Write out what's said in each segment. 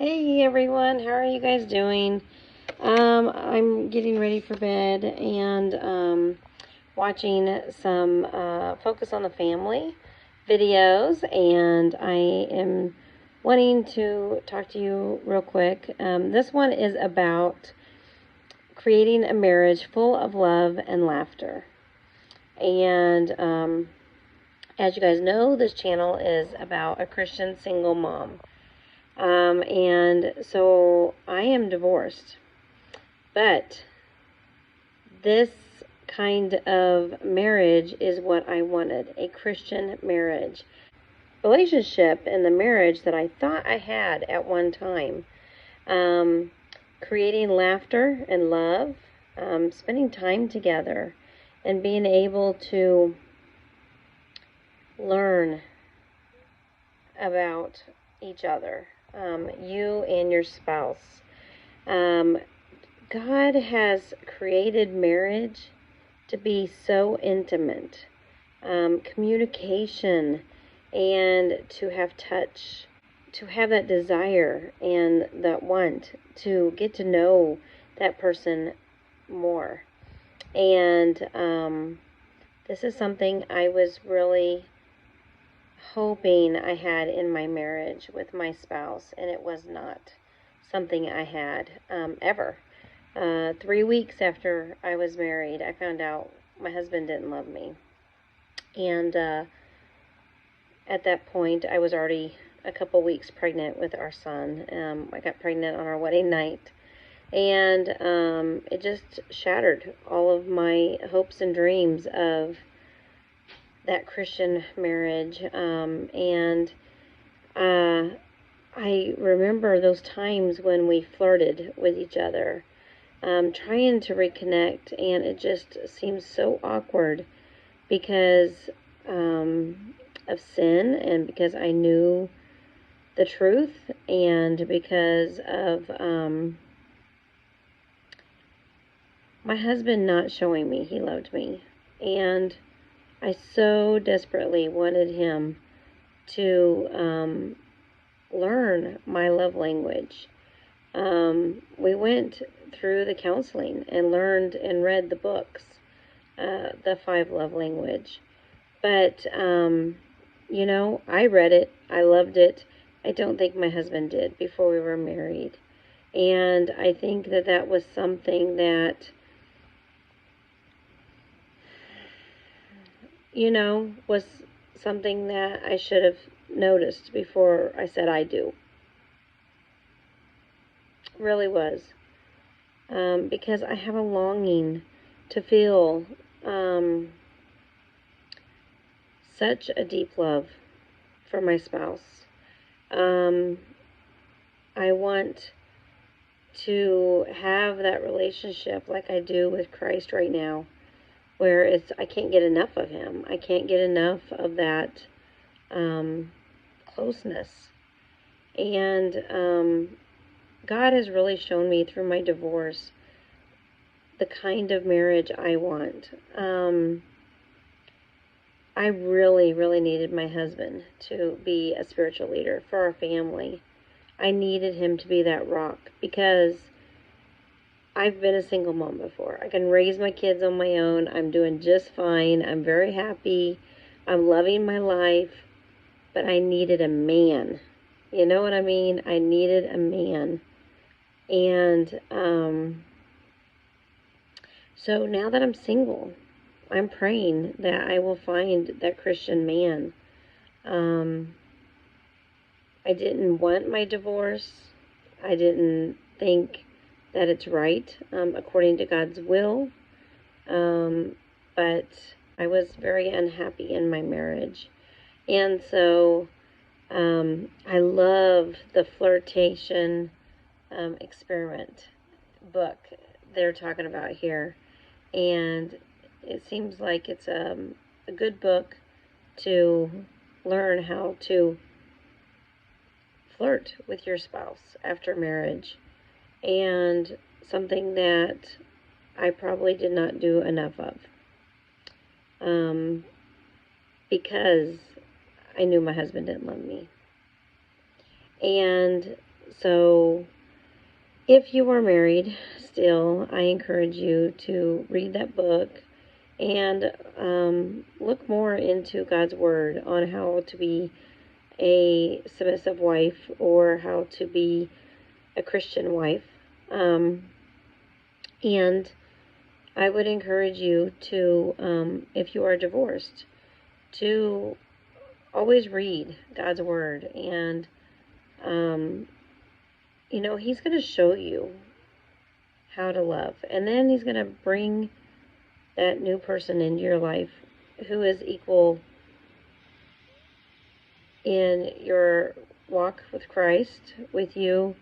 Hey everyone, how are you guys doing? I'm getting ready for bed and watching some Focus on the Family videos, and I am wanting to talk to you real quick. This one is about creating a marriage full of love and laughter. And as you guys know, this channel is about a Christian single mom. And so I am divorced, but this kind of marriage is what I wanted, a Christian marriage. Relationship and the marriage that I thought I had at one time. Creating laughter and love, spending time together, and being able to learn about each other. You and your spouse. God has created marriage to be so intimate, communication, and to have touch, to have that desire and that want to get to know that person more. And this is something I was really hoping I had in my marriage with my spouse, and it was not something I had ever. 3 weeks after I was married, I found out my husband didn't love me. And at that point, I was already a couple weeks pregnant with our son. I got pregnant on our wedding night. And it just shattered all of my hopes and dreams of that Christian marriage. And I remember those times when we flirted with each other, trying to reconnect, and it just seems so awkward because of sin, and because I knew the truth, and because of my husband not showing me he loved me. And I so desperately wanted him to learn my love language. We went through the counseling and learned and read the books, the 5 love language. But, I read it. I loved it. I don't think my husband did before we were married. And I think that that was something that, was something that I should have noticed before I said I do. Really was. Because I have a longing to feel such a deep love for my spouse. I want to have that relationship like I do with Christ right now, where I can't get enough of him. I can't get enough of that closeness. And God has really shown me through my divorce the kind of marriage I want. I really, really needed my husband to be a spiritual leader for our family. I needed him to be that rock, because I've been a single mom before. I can raise my kids on my own. I'm doing just fine. I'm very happy. I'm loving my life. But I needed a man. You know what I mean? I needed a man. And so now that I'm single, I'm praying that I will find that Christian man. I didn't want my divorce. I didn't think that it's right according to God's will. But I was very unhappy in my marriage. And so I love the Flirtation experiment book they're talking about here. And it seems like it's a good book to learn how to flirt with your spouse after marriage, and something that I probably did not do enough of, because I knew my husband didn't love me. And So if you are married still, I encourage you to read that book and look more into God's Word on how to be a submissive wife or how to be a Christian wife. And I would encourage you to, if you are divorced, to always read God's Word. And, He's going to show you how to love. And then He's going to bring that new person into your life who is equal in your walk with Christ, with you,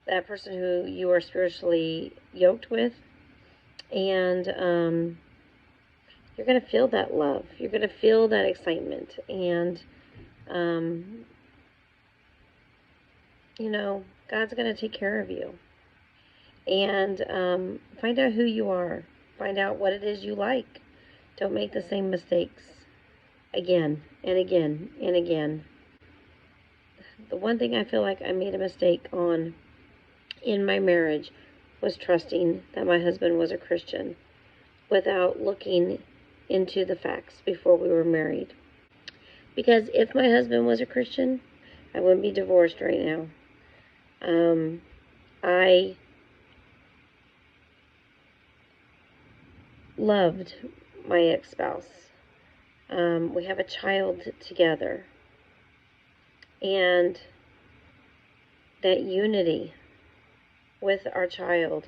that person who you are spiritually yoked with. And you're going to feel that love. You're going to feel that excitement. And, God's going to take care of you. And find out who you are. Find out what it is you like. Don't make the same mistakes again and again and again. The one thing I feel like I made a mistake on in my marriage was trusting that my husband was a Christian without looking into the facts before we were married. Because if my husband was a Christian, I wouldn't be divorced right now. I loved my ex-spouse. We have a child together. And that unity with our child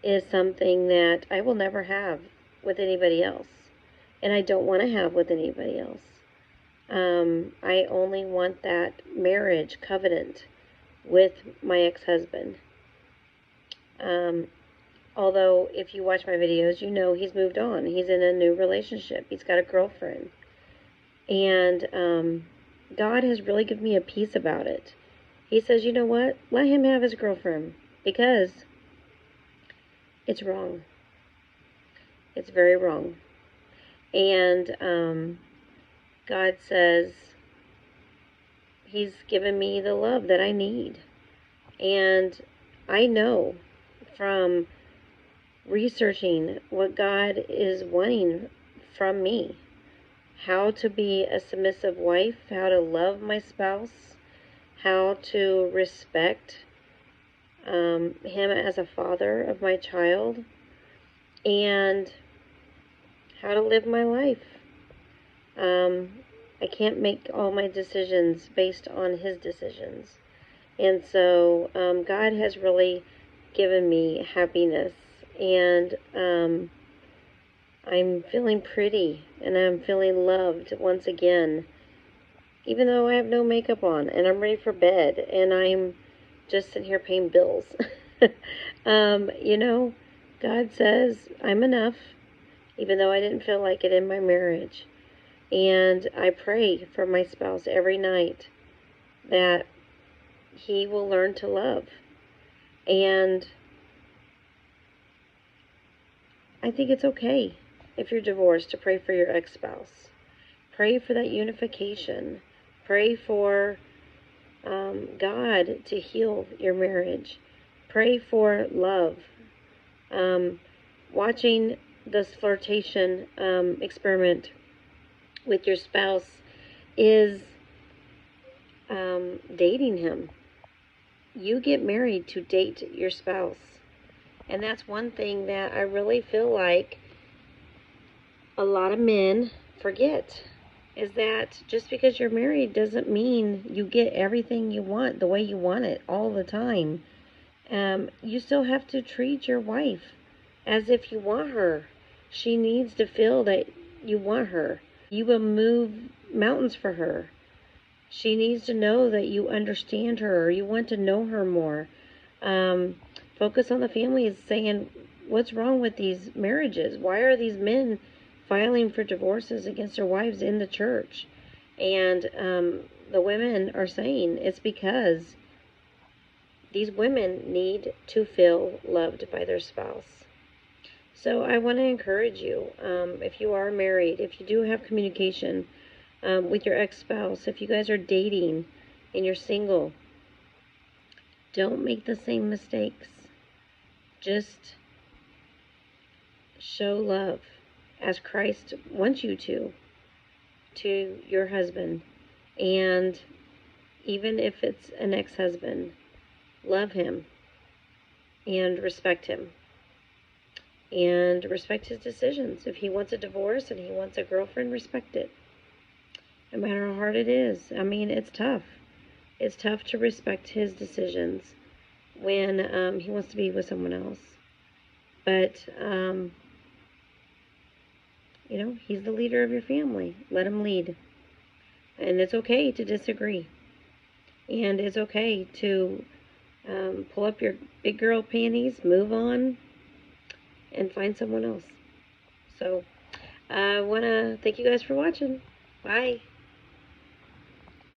is something that I will never have with anybody else. And I don't want to have with anybody else. I only want that marriage covenant with my ex-husband. Although, if you watch my videos, you know he's moved on. He's in a new relationship. He's got a girlfriend. And God has really given me a peace about it. He says, you know what? Let him have his girlfriend. Because it's wrong. It's very wrong. And God says He's given me the love that I need. And I know from researching what God is wanting from me, how to be a submissive wife, how to love my spouse, how to respect him as a father of my child, and how to live my life. I can't make all my decisions based on his decisions. And so God has really given me happiness. And I'm feeling pretty. And I'm feeling loved once again. Even though I have no makeup on. And I'm ready for bed. And I'm just sitting here paying bills. God says I'm enough. Even though I didn't feel like it in my marriage. And I pray for my spouse every night that he will learn to love. And I think it's okay if you're divorced to pray for your ex-spouse. Pray for that unification. Pray for God to heal your marriage. Pray for love. Watching this flirtation experiment with your spouse is dating him. You get married to date your spouse. And that's one thing that I really feel like a lot of men forget, is that just because you're married doesn't mean you get everything you want the way you want it all the time. You still have to treat your wife as if you want her. She needs to feel that you want her. You will move mountains for her. She needs to know that you understand her, or you want to know her more. Focus on the families saying, what's wrong with these marriages? Why are these men filing for divorces against their wives in the church? And the women are saying it's because these women need to feel loved by their spouse. So I want to encourage you, if you are married, if you do have communication with your ex-spouse, if you guys are dating and you're single, Don't make the same mistakes. Just show love as Christ wants you to your husband. And even if it's an ex-husband, love him and respect him. And respect his decisions. If he wants a divorce and he wants a girlfriend, respect it. No matter how hard it is. I mean, it's tough. It's tough to respect his decisions when he wants to be with someone else. But, you know, he's the leader of your family. Let him lead. And it's okay to disagree. And it's okay to pull up your big girl panties, move on, and find someone else. So, I want to thank you guys for watching. Bye.